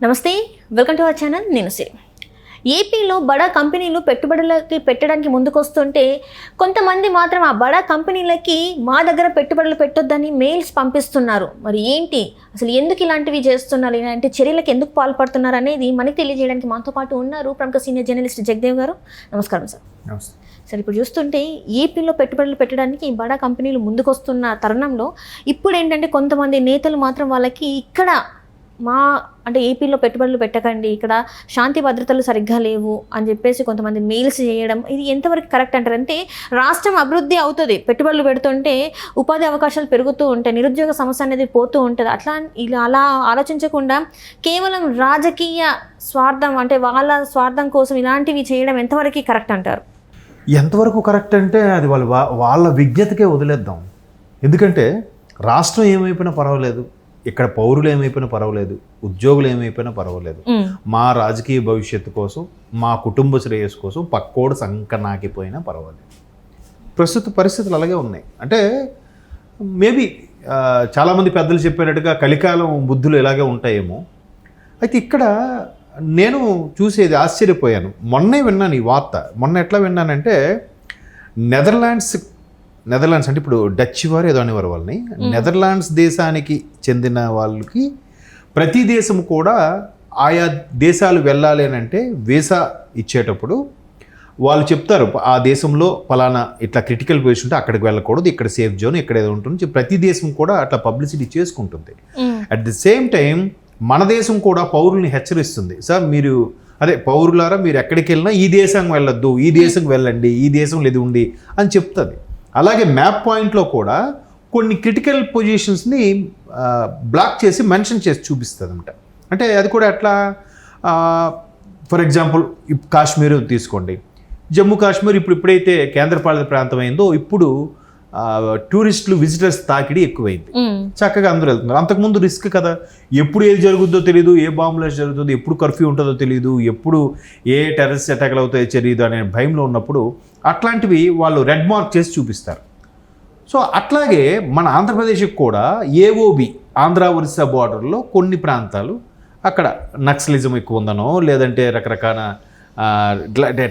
నమస్తే, welcome to our channel. నేను సిరి. ఏపీలో బడా కంపెనీలు పెట్టుబడులకి పెట్టడానికి ముందుకొస్తుంటే కొంతమంది మాత్రం ఆ బడా కంపెనీలకి మా దగ్గర పెట్టుబడులు పెట్టొద్దని మెయిల్స్ పంపిస్తున్నారు. మరి ఏంటి అసలు, ఎందుకు ఇలాంటివి చేస్తున్నారు, ఇలాంటి చర్యలకు ఎందుకు పాల్పడుతున్నారు అనేది మనకి తెలియజేయడానికి మాతో పాటు ఉన్నారు ప్రముఖ సీనియర్ జర్నలిస్ట్ జగదేవ్ గారు. నమస్కారం సార్. నమస్తే సార్, ఇప్పుడు చూస్తుంటే ఏపీలో పెట్టుబడులు పెట్టడానికి బడా కంపెనీలు ముందుకొస్తున్న తరుణంలో ఇప్పుడు ఏంటంటే కొంతమంది నేతలు మాత్రం వాళ్ళకి ఇక్కడ ఏపీలో పెట్టుబడులు పెట్టకండి, ఇక్కడ శాంతి భద్రతలు సరిగ్గా లేవు అని చెప్పేసి కొంతమంది మెయిల్స్ చేయడం, ఇది ఎంతవరకు కరెక్ట్ అంటారు? అంటే రాష్ట్రం అభివృద్ధి అవుతుంది, పెట్టుబడులు పెడుతుంటే ఉపాధి అవకాశాలు పెరుగుతూ ఉంటాయి, నిరుద్యోగ సమస్య అనేది పోతూ ఉంటుంది. అలా ఆలోచించకుండా కేవలం రాజకీయ స్వార్థం, అంటే వాళ్ళ స్వార్థం కోసం ఇలాంటివి చేయడం ఎంతవరకు కరెక్ట్ అంటారు? ఎంతవరకు కరెక్ట్ అంటే అది వాళ్ళ విజ్ఞతకే వదిలేద్దాం. ఎందుకంటే రాష్ట్రం ఏమైపోయినా పర్వాలేదు, ఇక్కడ పౌరులు ఏమైపోయినా పర్వాలేదు, ఉద్యోగులు ఏమైపోయినా పర్వాలేదు, మా రాజకీయ భవిష్యత్తు కోసం, మా కుటుంబ శ్రేయస్సు కోసం పక్కోడు సంకనాకిపోయినా పర్వాలేదు. ప్రస్తుత పరిస్థితులు అలాగే ఉన్నాయి. అంటే మేబీ చాలామంది పెద్దలు చెప్పినట్టుగా కలికాలం బుద్ధులు ఇలాగే ఉంటాయేమో. అయితే ఇక్కడ నేను చూసేది ఆశ్చర్యపోయాను. మొన్నే విన్నాను ఈ వార్త. మొన్న ఎట్లా విన్నానంటే నెదర్లాండ్స్ అంటే ఇప్పుడు డచ్ వారు ఏదో అనేవారు వాళ్ళని, నెదర్లాండ్స్ దేశానికి చెందిన వాళ్ళకి ప్రతి దేశం కూడా ఆయా దేశాలు వెళ్ళాలి అని అంటే వీసా ఇచ్చేటప్పుడు వాళ్ళు చెప్తారు ఆ దేశంలో ఫలానా ఇట్లా క్రిటికల్ పొజిషన్ ఉంటే అక్కడికి వెళ్ళకూడదు, ఇక్కడ సేఫ్ జోన్, ఇక్కడ ఏదో ఉంటుంది. ప్రతి దేశం కూడా అట్లా పబ్లిసిటీ చేసుకుంటుంది. అట్ ది సేమ్ టైం మన దేశం కూడా పౌరుల్ని హెచ్చరిస్తుంది. సార్ మీరు పౌరులారా మీరు ఎక్కడికి వెళ్ళినా ఈ దేశం వెళ్ళొద్దు, ఈ దేశం వెళ్ళండి, ఈ దేశంలో ఇది ఉంది అని చెప్తుంది. అలాగే మ్యాప్ పాయింట్లో కూడా కొన్ని క్రిటికల్ పొజిషన్స్ని బ్లాక్ చేసి మెన్షన్ చేసి చూపిస్తుంది అనమాట. అంటే అది కూడా ఎట్లా, ఫర్ ఎగ్జాంపుల్ కాశ్మీర్ తీసుకోండి. జమ్మూ కాశ్మీర్ ఇప్పుడైతే కేంద్రపాలిత ప్రాంతం అయిందో ఇప్పుడు టూరిస్టులు, విజిటర్స్ తాకిడి ఎక్కువైంది. చక్కగా అందరూ వెళ్తున్నారు. అంతకుముందు రిస్క్ కదా, ఎప్పుడు ఏది జరుగుతుందో తెలియదు, ఏ బాంబులేస్ జరుగుతుందో, ఎప్పుడు కర్ఫ్యూ ఉంటుందో తెలియదు, ఎప్పుడు ఏ టెర్రరిస్ట్ అటాక్లు అవుతాయో తెలియదు అనే భయంలో ఉన్నప్పుడు అట్లాంటివి వాళ్ళు రెడ్ మార్క్ చేసి చూపిస్తారు. సో అట్లాగే మన ఆంధ్రప్రదేశ్కి కూడా ఏఓబి, ఆంధ్ర ఒరిస్సా బార్డర్లో కొన్ని ప్రాంతాలు అక్కడ నక్సలిజం ఎక్కువ ఉందనో, లేదంటే రకరకాల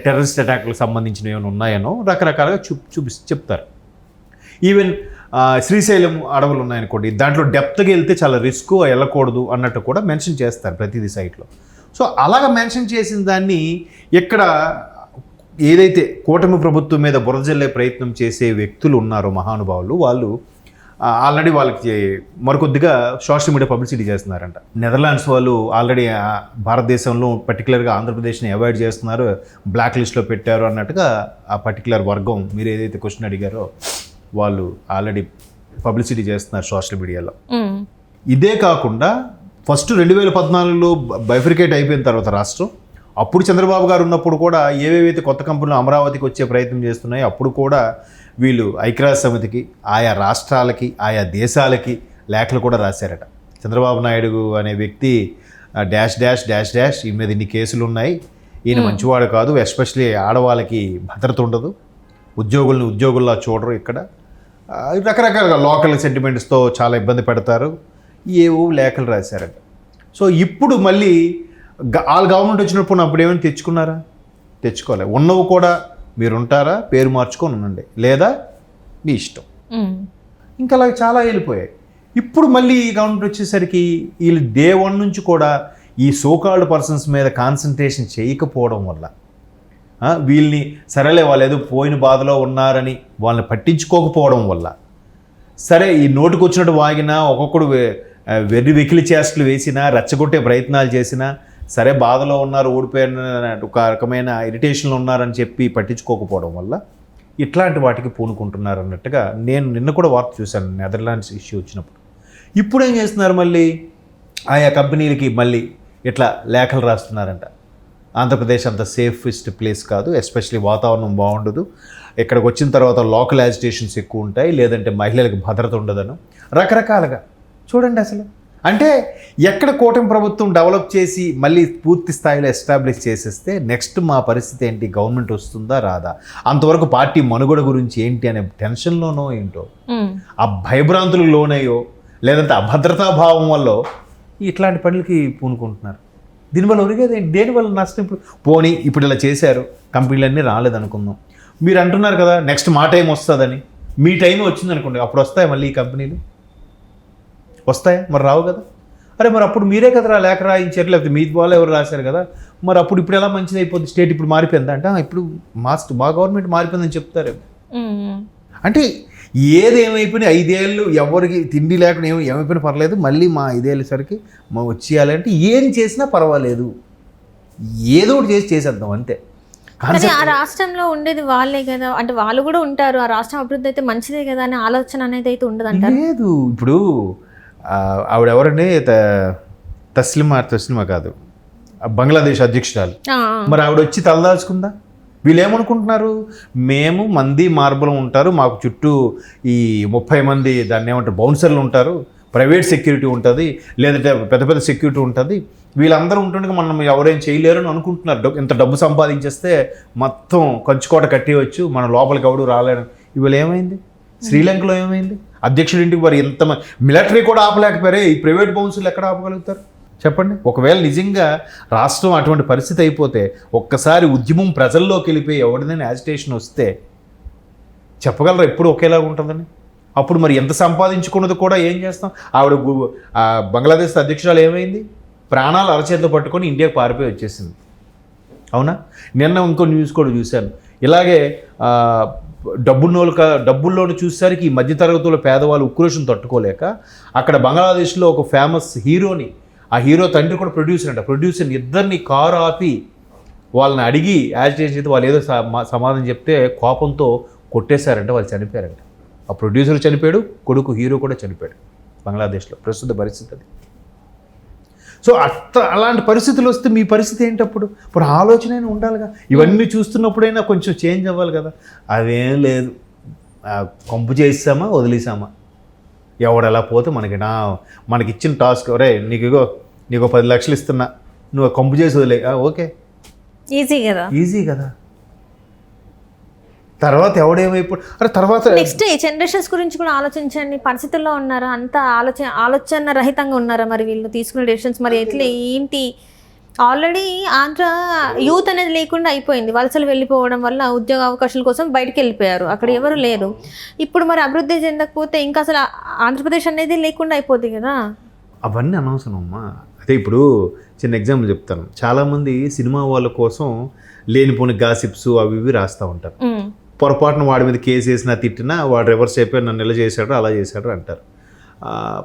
టెర్రరిస్ట్ అటాక్లకు సంబంధించినవి ఏమైనా ఉన్నాయనో రకరకాలుగా చెప్తారు. ఈవెన్ శ్రీశైలం అడవులు ఉన్నాయనుకోండి, దాంట్లో డెప్త్గా వెళ్తే చాలా రిస్క్, వెళ్ళకూడదు అన్నట్టు కూడా మెన్షన్ చేస్తారు ప్రతిదీ సైట్లో. సో అలాగ మెన్షన్ చేసిన దాన్ని ఇక్కడ ఏదైతే కూటమి ప్రభుత్వం మీద బురదజల్లే ప్రయత్నం చేసే వ్యక్తులు ఉన్నారో, మహానుభావులు, వాళ్ళు ఆల్రెడీ వాళ్ళకి మరికొద్దిగా సోషల్ మీడియా పబ్లిసిటీ చేస్తున్నారంట. నెదర్లాండ్స్ వాళ్ళు ఆల్రెడీ భారతదేశంలో పర్టికులర్గా ఆంధ్రప్రదేశ్ని అవాయిడ్ చేస్తున్నారు, బ్లాక్ లిస్ట్లో పెట్టారు అన్నట్టుగా ఆ పర్టికులర్ వర్గం మీరు ఏదైతే క్వశ్చన్ అడిగారో వాళ్ళు ఆల్రెడీ పబ్లిసిటీ చేస్తున్నారు సోషల్ మీడియాలో. ఇదే కాకుండా ఫస్ట్ 2014లో బైఫికేట్ అయిపోయిన తర్వాత రాష్ట్రం, అప్పుడు చంద్రబాబు గారు ఉన్నప్పుడు కూడా ఏవేవైతే కొత్త కంపెనీలు అమరావతికి వచ్చే ప్రయత్నం చేస్తున్నాయో అప్పుడు కూడా వీళ్ళు ఐక్యరాజ్య సమితికి, ఆయా రాష్ట్రాలకి, ఆయా దేశాలకి లేఖలు కూడా రాశారట. చంద్రబాబు నాయుడు అనే వ్యక్తి డాష్ డాష్ డాష్ డాష్, ఈ మీద ఇన్ని కేసులు ఉన్నాయి, ఈయన మంచివాడు కాదు, ఎస్పెషలీ ఆడవాళ్ళకి భద్రత ఉండదు, ఉద్యోగుల్ని ఉద్యోగుల్లా చూడరు, ఇక్కడ రకరకాలుగా లోకల్ సెంటిమెంట్స్తో చాలా ఇబ్బంది పెడతారు, ఏవో లేఖలు రాశారట. సో ఇప్పుడు మళ్ళీ వాళ్ళ గవర్నమెంట్ వచ్చినప్పుడు అప్పుడు ఏమైనా తెచ్చుకున్నారా? తెచ్చుకోలే. ఉన్నవి కూడా మీరు ఉంటారా, పేరు మార్చుకొని ఉండండి, లేదా మీ ఇష్టం. ఇంకా అలా చాలా వెళ్ళిపోయాయి. ఇప్పుడు మళ్ళీ గవర్నమెంట్ వచ్చేసరికి వీళ్ళు డే 1 నుంచి కూడా ఈ సోకాల్డ్ పర్సన్స్ మీద కాన్సన్ట్రేషన్ చేయకపోవడం వల్ల, వీళ్ళని సరేలే వాళ్ళు ఏదో పోయిన బాధలో ఉన్నారని వాళ్ళని పట్టించుకోకపోవడం వల్ల, సరే ఈ నోటికి వచ్చినట్టు వాగినా, ఒక్కొక్కడు వెకిలి చేష్టలు వేసినా, రెచ్చగొట్టే ప్రయత్నాలు చేసినా, సరే బాధలో ఉన్నారు, ఓడిపోయిన ఒక రకమైన ఇరిటేషన్లో ఉన్నారని చెప్పి పట్టించుకోకపోవడం వల్ల ఇట్లాంటి వాటికి పూనుకుంటున్నారు అన్నట్టుగా నేను నిన్న కూడా వార్త చూశాను, నెదర్లాండ్స్ ఇష్యూ వచ్చినప్పుడు. ఇప్పుడు ఏం చేస్తున్నారు, మళ్ళీ ఆయా కంపెనీలకి మళ్ళీ ఇట్లా లేఖలు రాస్తున్నారంట. ఆంధ్రప్రదేశ్ అంత సేఫెస్ట్ ప్లేస్ కాదు, ఎస్పెషలీ వాతావరణం బాగుండదు, ఇక్కడికి వచ్చిన తర్వాత లోకల్ యాజిటేషన్స్ ఎక్కువ ఉంటాయి, లేదంటే మహిళలకు భద్రత ఉండదను రకరకాలుగా. చూడండి అసలు, అంటే ఎక్కడ కూటమి ప్రభుత్వం డెవలప్ చేసి మళ్ళీ పూర్తి స్థాయిలో ఎస్టాబ్లిష్ చేసేస్తే నెక్స్ట్ మా పరిస్థితి ఏంటి, గవర్నమెంట్ వస్తుందా రాదా, అంతవరకు పార్టీ మనుగడ గురించి ఏంటి అనే టెన్షన్లోనో ఏంటో, ఆ భయభ్రాంతులకు లోనయ్యో, లేదంటే అభద్రతాభావం వల్ల ఇట్లాంటి పనులకి పూనుకుంటున్నారు. దీనివల్ల ఒరిగేది దేనివల్ల నష్టం? ఇప్పుడు పోనీ ఇప్పుడు ఇలా చేశారు, కంపెనీలన్నీ రాలేదనుకుందాం. మీరు అంటున్నారు కదా నెక్స్ట్ మా టైం వస్తుందని. మీ టైం వచ్చింది అనుకోండి, అప్పుడు వస్తాయి మళ్ళీ ఈ కంపెనీలు వస్తాయా? మరి రావు కదా. అరే మరి అప్పుడు మీరే కదా లేఖ రాయించారు, లేకపోతే మీ వాళ్ళు ఎవరు రాశారు కదా, మరి అప్పుడు ఇప్పుడు ఎలా మంచిది అయిపోద్ది, స్టేట్ ఇప్పుడు మారిపోయిందా అంటే ఇప్పుడు మా గవర్నమెంట్ మారిపోయిందని చెప్తారేమో. అంటే ఏది ఏమైపోయినా 5 ఏళ్ళు ఎవరికి తిండి లేకుండా ఏమైపోయినా పర్లేదు, మళ్ళీ మా 5 ఏళ్ళసరికి మా వచ్చేయాలి అంటే ఏం చేసినా పర్వాలేదు, ఏదో ఒకటి చేసేద్దాం అంతే. కానీ ఆ రాష్ట్రంలో ఉండేది వాళ్ళే కదా, అంటే వాళ్ళు కూడా ఉంటారు, ఆ రాష్ట్రం అభివృద్ధి అయితే మంచిదే కదా అనే ఆలోచన అనేది అయితే ఉండదంట. లేదు ఇప్పుడు ఆవిడ ఎవరండి, తస్లిమా కాదు, బంగ్లాదేశ్ అధ్యక్షురాలు. మరి ఆవిడ వచ్చి తలదాల్చుకుందా? వీళ్ళు ఏమనుకుంటున్నారు, మేము మంది మార్బలం ఉంటారు, మాకు చుట్టూ ఈ 30 మంది దాన్ని ఏమంటారు బౌన్సర్లు ఉంటారు, ప్రైవేట్ సెక్యూరిటీ ఉంటుంది, లేదంటే పెద్ద పెద్ద సెక్యూరిటీ ఉంటుంది, వీళ్ళందరూ ఉంటుండగా మనం ఎవరేం చేయలేరు అని అనుకుంటున్నారు. ఇంత డబ్బు సంపాదించేస్తే మొత్తం కంచుకోట కట్టేయచ్చు, మన లోపలికి ఎవడు రాలేరు. ఇవాళ ఏమైంది? శ్రీలంకలో ఏమైంది? అధ్యక్షుడి ఇంటికి మరి ఎంతమంది మిలిటరీ కూడా ఆపలేకపోయారే, ఈ ప్రైవేట్ బౌన్సర్లు ఎక్కడ ఆపగలుగుతారు చెప్పండి? ఒకవేళ నిజంగా రాష్ట్రం అటువంటి పరిస్థితి అయిపోతే, ఒక్కసారి ఉద్యమం ప్రజల్లోకి వెళ్ళిపోయి ఎవరిదైనా యాజిటేషన్ వస్తే చెప్పగలరా ఎప్పుడు ఒకేలాగా ఉంటుందని? అప్పుడు మరి ఎంత సంపాదించుకున్నది కూడా ఏం చేస్తాం? ఆవిడ బంగ్లాదేశ్ అధ్యక్షురాలు ఏమైంది? ప్రాణాలు అరచేతిలో పట్టుకొని ఇండియాకి పారిపోయి వచ్చేసింది. అవునా? నిన్న ఇంకో న్యూస్ కూడా చూశాను, ఇలాగే డబ్బుల్లోనూ చూసేసరికి ఈ మధ్యతరగతుల పేదవాళ్ళు ఉక్రోషం తట్టుకోలేక అక్కడ బంగ్లాదేశ్లో ఒక ఫేమస్ హీరోని, ఆ హీరో తండ్రి కూడా ప్రొడ్యూసర్ అంట, ప్రొడ్యూసర్ని ఇద్దరిని కారు ఆపి వాళ్ళని అడిగి యాజిటేషన్ చేస్తే వాళ్ళు ఏదో సమాధానం చెప్తే కోపంతో కొట్టేశారంట, వాళ్ళు చనిపోయారంట. ఆ ప్రొడ్యూసర్ చనిపోయాడు, కొడుకు హీరో కూడా చనిపోయాడు బంగ్లాదేశ్లో. ప్రస్తుత పరిస్థితి అది. సో అలాంటి పరిస్థితులు వస్తే మీ పరిస్థితి ఏంటప్పుడు? ఇప్పుడు ఆలోచన అయినా ఉండాలిగా, ఇవన్నీ చూస్తున్నప్పుడైనా కొంచెం చేంజ్ అవ్వాలి కదా. అదేం లేదు, కంపు చేసామా వదిలేసామా, ఎవడెలా పోతే మనకి ఇచ్చిన టాస్క్, ఒరే నీకు 10 లక్షలు ఇస్తున్నా, నువ్వు కంపు చేసి వదిలే, ఓకే, ఈజీ కదా. తర్వాత ఎవడేమైపో తర్వాత నెక్స్ట్ ఈ జనరేషన్స్ గురించి కూడా ఆలోచించండి. పరిస్థితుల్లో ఉన్నారా, అంత ఆలోచన రహితంగా ఉన్నారా మరి వీళ్ళు తీసుకునే డెసిషన్స్? మరి ఎట్లా ఏంటి? ఆల్రెడీ ఆంధ్ర యూత్ అనేది లేకుండా అయిపోయింది, వలసలు వెళ్ళిపోవడం వల్ల ఉద్యోగ అవకాశాల కోసం బయటకు వెళ్ళిపోయారు, అక్కడ ఎవరు లేరు. ఇప్పుడు మరి అభివృద్ధి చెందకపోతే ఇంకా అసలు ఆంధ్రప్రదేశ్ అనేది లేకుండా అయిపోతుంది కదా. అవన్నీ అనవసరం అమ్మా. అదే ఇప్పుడు చిన్న ఎగ్జాంపుల్ చెప్తాను. చాలామంది సినిమా వాళ్ళ కోసం లేనిపోని గాసిప్స్ అవి ఇవి రాస్తూ ఉంటారు. పొరపాటున వాడి మీద కేసు వేసినా తిట్టినా వాడు రివర్స్ అయిపోయి నన్ను ఎలా చేశాడు అలా చేశాడు అంటారు.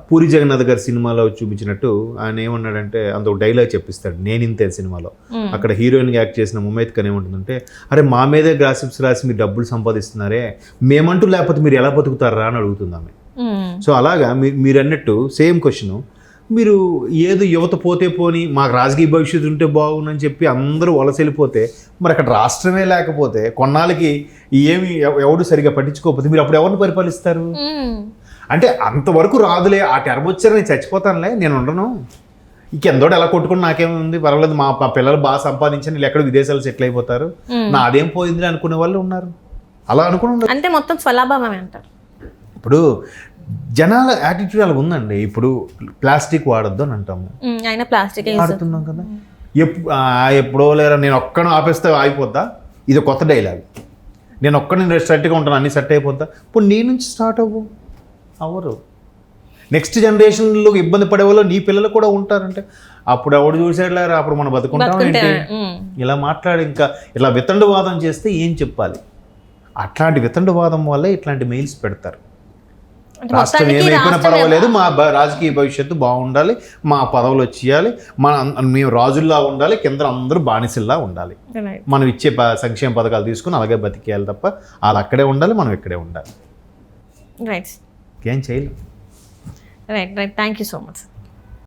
పూరి జగన్నాథ్ గారి సినిమాలో చూపించినట్టు ఆయన ఏమన్నాడంటే, అంత ఒక డైలాగ్ చెప్పిస్తాడు నేను ఇంతే సినిమాలో. అక్కడ హీరోయిన్గా యాక్ట్ చేసిన ముమైత్ ఖాన్ ఏమంటుందంటే, అరే మా మీదే గాసిప్స్ రాసి మీరు డబ్బులు సంపాదిస్తున్నారే, మేమంటూ లేకపోతే మీరు ఎలా బతుకుతారా అని అడుగుతుంది ఆమె. సో అలాగా మీరు అన్నట్టు సేమ్ క్వశ్చన్, మీరు ఏదో యువత పోతే పోని మాకు రాజకీయ భవిష్యత్తు ఉంటే బాగుందని చెప్పి అందరూ వలస వెళ్ళిపోతే, మరి అక్కడ రాష్ట్రమే లేకపోతే కొన్నాళ్ళకి ఏమి ఎవడు సరిగా పట్టించుకోకపోతే మీరు అప్పుడు ఎవరిని పరిపాలిస్తారు? అంటే అంతవరకు రాదులే, ఆ టర్మ్ వచ్చారు నేను చచ్చిపోతానులే, నేను ఉండను, ఇంకెందోడు ఎలా కొట్టుకుని నాకేముంది పర్వాలేదు, మా పిల్లలు బాగా సంపాదించని వీళ్ళు ఎక్కడ విదేశాలు సెటిల్ అయిపోతారు, నా అదేం పోయింది అనుకునే వాళ్ళు ఉన్నారు. అలా అనుకుని అంటే మొత్తం స్వలాభమే అంటారు. ఇప్పుడు జనాల యాటిట్యూడ్ అలా ఉందండి. ఇప్పుడు ప్లాస్టిక్ వాడొద్దు అని అంటాము, ప్లాస్టిక్ వాడుతున్నాం కదా. ఎప్పుడో లేరా నేను ఒక్కను ఆపేస్తే ఆగిపోద్దా? ఇది కొత్త డైలాగ్. నేను ఒక్కడిని సెట్గా ఉంటాను, అన్ని సెట్ అయిపోద్దా? ఇప్పుడు నీ నుంచి స్టార్ట్ అవ్వరు. నెక్స్ట్ జనరేషన్లో ఇబ్బంది పడే వాళ్ళు నీ పిల్లలు కూడా ఉంటారంటే అప్పుడు ఎవడు చూసాడులేరా, అప్పుడు మనం బతుకుంటాం ఏంటి? ఇలా మాట్లాడి ఇంకా ఇలా వితండవాదం చేస్తే ఏం చెప్పాలి? అట్లాంటి వితండవాదం వల్లే ఇట్లాంటి మెయిల్స్ పెడతారు. రాష్ట్రం ఏమైపోయినా పర్వాలేదు, మా రాజకీయ భవిష్యత్తు బాగుండాలి, మా పదవులు వచ్చేయాలి, మేము రాజుల్లా ఉండాలి, కింద అందరూ బానిసల్లా ఉండాలి, మనం ఇచ్చే సంక్షేమ పథకాలు తీసుకుని అలాగే బతికేయాలి తప్ప వాళ్ళు అక్కడే ఉండాలి, మనం ఇక్కడే ఉండాలి. ఏం చేయలేం. Right. Thank you so much.